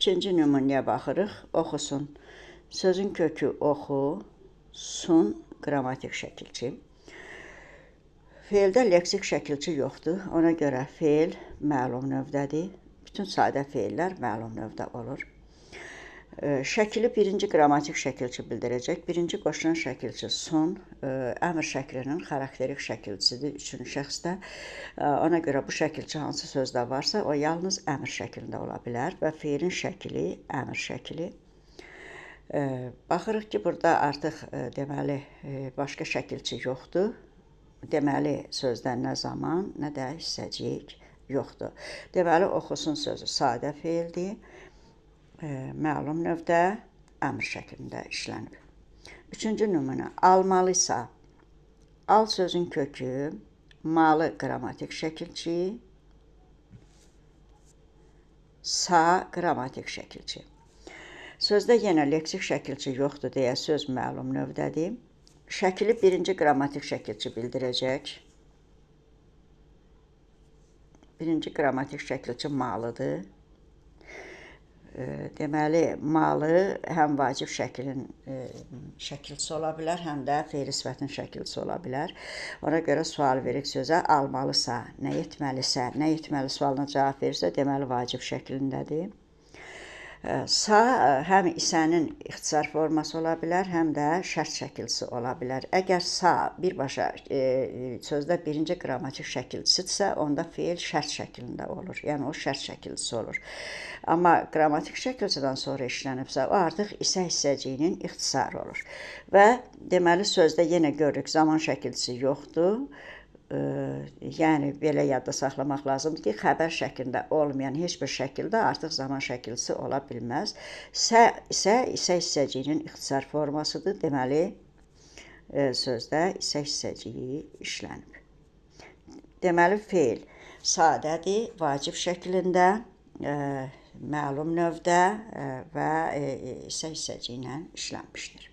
İkinci nümunəyə baxırıq. Oxusun. Sözün kökü oxu, sun, qrammatik şəkilçi. Feildə leksik şəkilçi yoxdur. Ona görə feil məlum növdədir. Bütün sadə feillər məlum növdə olur. Şəkili birinci qrammatik şəkilçi bildirəcək. Birinci qoşulan şəkilçi sun, əmr şəklinin xarakterik şəkilçisidir üçüncü şəxsdə. Ona görə bu şəkilçi hansı sözdə varsa, o yalnız əmr şəklində ola bilər və feilin şəkili əmr şəkili. Baxırıq ki, burada artıq deməli başqa şəkilçi yoxdur. Deməli sözdə nə zaman, nə də hissəcik yoxdur. Deməli oxusun sözü sadə feildir. Məlum növdə əmr şəklində işlənib. Üçüncü nümunə. Almalısa. Al sözün kökü, malı qrammatik şəkilçi, sa qrammatik şəkilçi. Sözdə yenə leksik şəkilçi yoxdur deyə söz məlum növdədir. Şəkili birinci qrammatik şəkilçi bildirəcək. Birinci qrammatik şəkilçi malıdır. Deməli, malı həm vacib şəklin şəkilçisi ola bilər, həm də feil sifətin şəkilçisi ola bilər. Ona görə sual veririk sözə, almalısa, nə etməlisə, nə etməli sualına cavab verirsə, deməli vacib şəklindədir. Sa həm isənin ixtisar forması ola bilər, həm də şərt şəkilçisi ola bilər. Əgər sa birbaşa sözdə birinci qrammatik şəkilçisidirsə, onda feil şərt şəklində olur. Yəni o şərt şəkilçisi olur. Amma qrammatik şəkilçidən sonra işlənibsə, o artıq isə hissəciyinin ixtisarı olur. Və deməli sözdə yenə görürük, zaman şəkilçisi yoxdur. Yəni belə yadda saxlamaq lazımdır ki, xəbər şəklində olmayan heç bir şəkildə artıq zaman şəkilçisi ola bilməz. Isə hissəciyinin ixtisar formasıdır. Deməli sözdə isə hissəciyi işlənib. Deməli feil sadədir, vacib şəklində, məlum növdə və isə hissəciyi ilə işlənmişdir.